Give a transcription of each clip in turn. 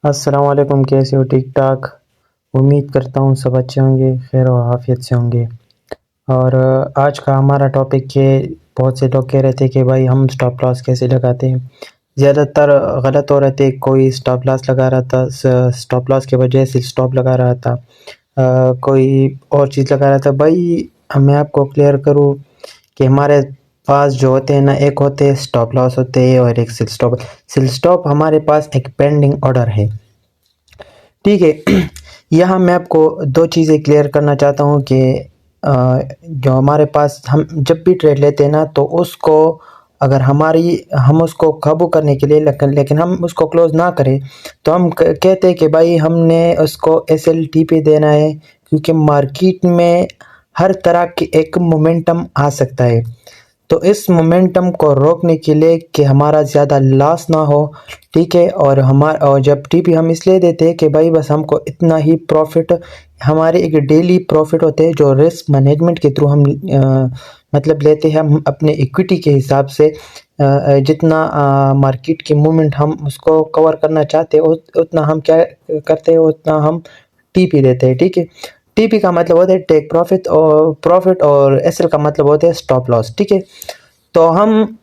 अस्सलाम वालेकुम, कैसे हो? ठीक ठाक। उम्मीद करता हूँ सब अच्छे होंगे, खैर और आफियत से होंगे। और आज का हमारा टॉपिक है, बहुत से लोग कह रहे थे कि भाई हम स्टॉप लॉस कैसे लगाते हैं। ज़्यादातर गलत हो रहे थे, कोई स्टॉप लॉस लगा रहा था, स्टॉप लॉस की वजह से स्टॉप लगा रहा था, कोई और चीज़ लगा रहा था। भाई मैं आपको क्लियर करूँ कि हमारे पास जो होते हैं ना, एक होते हैं स्टॉप लॉस होते हैं और एक सिल स्टॉप हमारे पास एक पेंडिंग ऑर्डर है, ठीक है। यहाँ मैं आपको दो चीज़ें क्लियर करना चाहता हूँ कि जो हमारे पास हम जब भी ट्रेड लेते हैं ना, तो उसको अगर हम उसको काबू करने के लिए लेकिन हम उसको क्लोज ना करें, तो हम कहते हैं कि भाई हमने उसको एसएलटी पे देना है, क्योंकि मार्केट में हर तरह की एक मोमेंटम आ सकता है। तो इस मोमेंटम को रोकने के लिए कि हमारा ज़्यादा लॉस ना हो, ठीक है। और जब टीपी हम इसलिए देते हैं कि भाई बस हमको इतना ही प्रॉफिट, हमारे एक डेली प्रॉफिट होते हैं जो रिस्क मैनेजमेंट के थ्रू हम मतलब लेते हैं। हम अपने इक्विटी के हिसाब से जितना मार्केट की मूवमेंट हम उसको कवर करना चाहते हैं, उतना हम क्या करते हैं, उतना हम टीपी देते हैं, ठीक है। टीपी का मतलब होता है टेक प्रॉफिट और एसएल का मतलब होता है स्टॉप लॉस, ठीक है। तो हम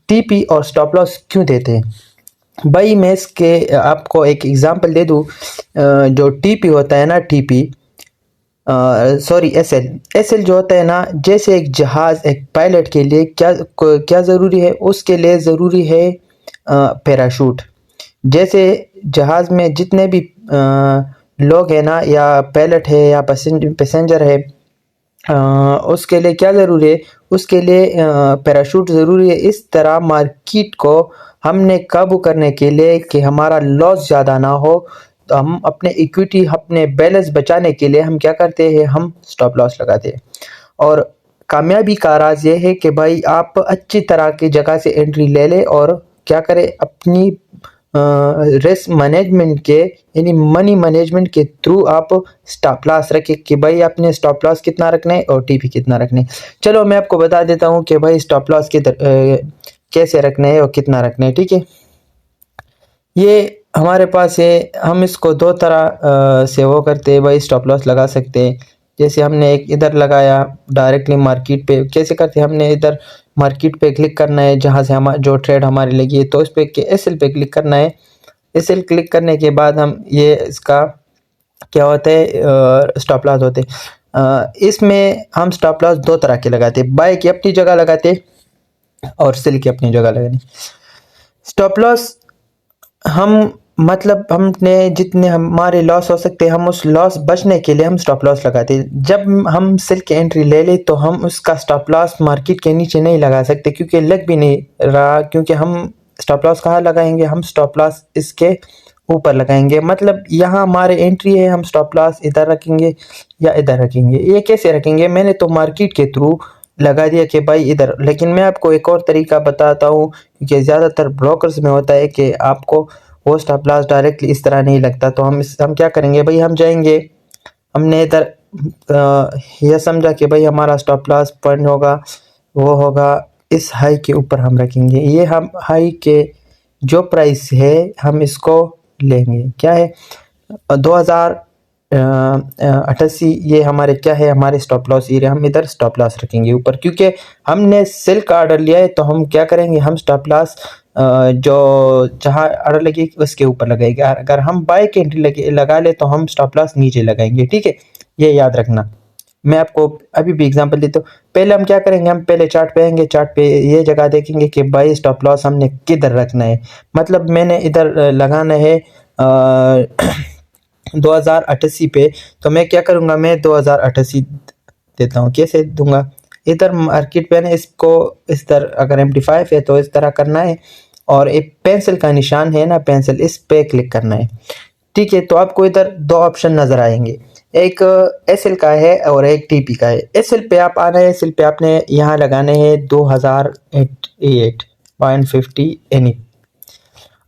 टीपी और स्टॉप लॉस क्यों देते हैं भाई? मैं इसके आपको एक एग्जांपल दे दूं। जो टीपी होता है ना, टीपी सॉरी एसएल एसएल जो होता है ना, जैसे एक जहाज, एक पायलट के लिए क्या क्या ज़रूरी है, उसके लिए ज़रूरी है पैराशूट। जैसे जहाज़ में जितने भी लोग हैं ना, या पायलट है या पैसेंजर है, उसके लिए क्या ज़रूरी है, उसके लिए पैराशूट ज़रूरी है। इस तरह मार्केट को हमने काबू करने के लिए कि हमारा लॉस ज़्यादा ना हो, तो हम अपने इक्विटी, अपने बैलेंस बचाने के लिए हम क्या करते हैं, हम स्टॉप लॉस लगाते हैं। और कामयाबी का राज ये है कि भाई आप अच्छी तरह की जगह से एंट्री ले लें और क्या करें, अपनी रिस्क मैनेजमेंट के यानी मनी मैनेजमेंट के थ्रू आप स्टॉप लॉस रखें कि भाई आपने स्टॉप लॉस कितना रखना है और टीपी कितना रखना है। चलो मैं आपको बता देता हूँ कि भाई स्टॉप लॉस कैसे रखना है और कितना रखना है, ठीक है। ये हमारे पास है, हम इसको दो तरह से वो करते हैं भाई, स्टॉप लॉस लगा सकते हैं। जैसे हमने एक इधर लगाया डायरेक्टली मार्केट पे, कैसे करते हैं, हमने इधर मार्केट पे क्लिक करना है, जहाँ से हम जो ट्रेड हमारी लगी है, तो इस पे एसएल पे क्लिक करना है। एसएल क्लिक करने के बाद हम ये इसका क्या होता है, स्टॉप लॉस होते हैं। इसमें हम स्टॉप लॉस दो तरह के लगाते हैं, बाय की अपनी जगह लगाते और सेल की अपनी जगह लगाते। स्टॉप लॉस हम मतलब हमने जितने हमारे लॉस हो सकते हैं, हम उस लॉस बचने के लिए हम स्टॉप लॉस लगाते हैं। जब हम सेल की एंट्री ले ले, तो हम उसका स्टॉप लॉस मार्केट के नीचे नहीं लगा सकते, क्योंकि लग भी नहीं रहा। क्योंकि हम स्टॉप लॉस कहाँ लगाएंगे, हम स्टॉप लॉस इसके ऊपर लगाएंगे। मतलब यहाँ हमारे एंट्री है, हम स्टॉप लॉस इधर रखेंगे या इधर रखेंगे। ये कैसे रखेंगे, मैंने तो मार्केट के थ्रू लगा दिया कि भाई इधर, लेकिन मैं आपको एक और तरीका बताता हूँ, क्योंकि ज़्यादातर ब्रोकर्स में होता है कि आपको वो स्टॉप लॉस डायरेक्टली इस तरह नहीं लगता। तो हम क्या करेंगे भाई, हम जाएंगे, हमने इधर यह समझा कि भाई हमारा स्टॉप लॉस पॉइंट होगा, वो होगा इस हाई के ऊपर हम रखेंगे। ये हम हाई के जो प्राइस है हम इसको लेंगे, क्या है 2088, ये हमारे क्या है, हमारे स्टॉप लॉस एरिया। हम इधर स्टॉप लॉस रखेंगे ऊपर, क्योंकि हमने सेल का ऑर्डर लिया है। तो हम क्या करेंगे, हम स्टॉप लॉस जो जहाँ ऑर्डर लगे उसके ऊपर लगाएंगे। अगर हम बाय की एंट्री लगा ले, तो हम स्टॉप लॉस नीचे लगाएंगे, ठीक है। ये याद रखना। मैं आपको अभी भी एग्जांपल देता हूँ। पहले हम क्या करेंगे, हम पहले चार्ट पे आएंगे, चार्ट पे ये जगह देखेंगे कि भाई स्टॉप लॉस हमने किधर रखना है। मतलब मैंने इधर लगाना है 2088 पे। तो मैं क्या करूँगा, मैं 2088 देता हूँ। कैसे दूंगा, इधर मार्केट पे ना, इसको इस तरह, अगर MD5 है तो इस तरह करना है, और एक पेंसिल का निशान है ना, पेंसिल, इस पे क्लिक करना है, ठीक है। तो आपको इधर दो ऑप्शन नजर आएंगे, एक एसएल का है और एक टीपी का है। एसएल पे आप आना है, एसएल पे आपने यहाँ लगाने हैं 2088.50 एनी।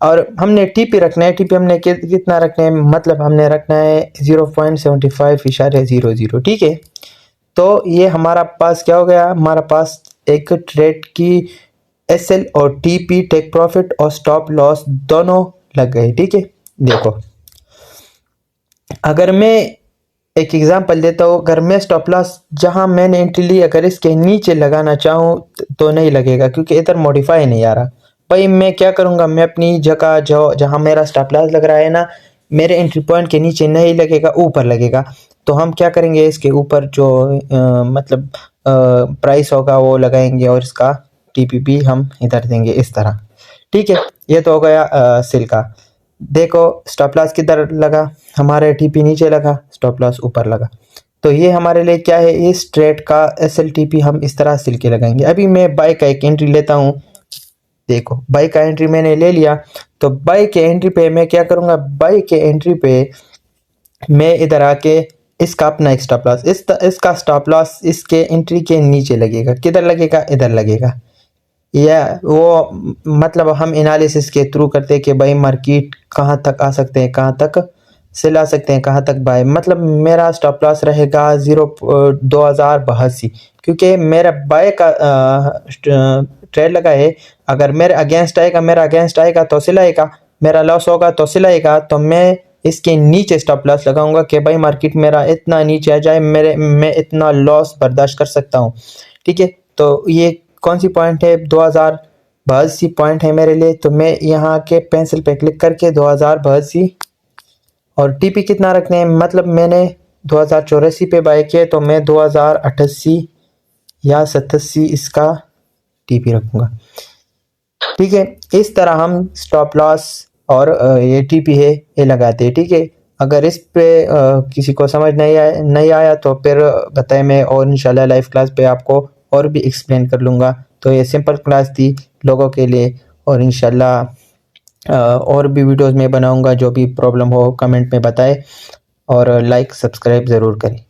और हमने टीपी रखना है, टीपी हमने कितना रखना है, मतलब हमने रखना है 0.7500, ठीक है। तो ये हमारा पास क्या हो गया, हमारा पास एक ट्रेड की एसएल और टीपी, टेक प्रॉफिट और स्टॉप लॉस दोनों लग गए, ठीक है। देखो अगर मैं एक एग्जांपल देता हूँ, अगर मैं स्टॉप लॉस जहाँ मैंने एंट्री ली अगर इसके नीचे लगाना चाहूँ तो नहीं लगेगा, क्योंकि इधर मॉडिफाई नहीं आ रहा। भाई मैं क्या करूँगा, मैं अपनी जगह जो जहाँ मेरा स्टॉप लॉस लग रहा है ना, मेरे एंट्री पॉइंट के नीचे नहीं लगेगा, ऊपर लगेगा। तो हम क्या करेंगे, इसके ऊपर जो मतलब प्राइस होगा वो लगाएंगे और इसका टीपीपी हम इधर देंगे इस तरह। ठीक है, ये तो हो गया सेल का। देखो स्टॉप लॉस किधर लगा, हमारे टीपी नीचे लगा, स्टॉप लॉस ऊपर लगा। तो ये हमारे लिए क्या है, इस ट्रेड का एसएलटीपी हम इस तरह सिल के लगाएंगे। अभी मैं बाय का एक एंट्री लेता हूँ। देखो बाय का एंट्री मैंने ले लिया, तो बाय के एंट्री पे मैं क्या करूंगा, बाय के एंट्री पे मैं इधर आके इसका अपना एक स्टॉप लॉस, इसका स्टॉप लॉस इसके एंट्री के नीचे लगेगा। किधर लगेगा, इधर लगेगा। या वो मतलब हम एनालिसिस के थ्रू करते हैं कि भाई मार्केट कहाँ तक आ सकते हैं, कहाँ तक सेल आ सकते हैं, कहाँ तक बाय। मतलब मेरा स्टॉप लॉस रहेगा 2082, क्योंकि मेरा बाय का ट्रेड लगा है। अगर मेरा अगेंस्ट आएगा तो सेल आएगा, मेरा लॉस होगा तो सेल आएगा। तो मैं इसके नीचे स्टॉप लॉस लगाऊंगा कि भाई मार्केट मेरा इतना नीचे आ जाए, मैं इतना लॉस बर्दाश्त कर सकता हूँ। ठीक है, तो ये कौन सी पॉइंट है, 2082 पॉइंट है मेरे लिए। तो मैं यहाँ के पेंसिल पे क्लिक करके 2082 और टीपी कितना रखने हैं, मतलब मैंने 2084 पे बाय किया, तो मैं 2088 या 87 इसका टीपी रखूंगा। ठीक है, इस तरह हम स्टॉप लॉस और ये टीपी है ये लगाते हैं। ठीक है, अगर इस पे किसी को समझ नहीं आया तो फिर बताएं, मैं और इंशाल्लाह लाइव क्लास पे आपको और भी एक्सप्लेन कर लूँगा। तो ये सिंपल क्लास थी लोगों के लिए, और इंशाल्लाह और भी वीडियोस में बनाऊँगा। जो भी प्रॉब्लम हो कमेंट में बताएं, और लाइक सब्सक्राइब ज़रूर करें।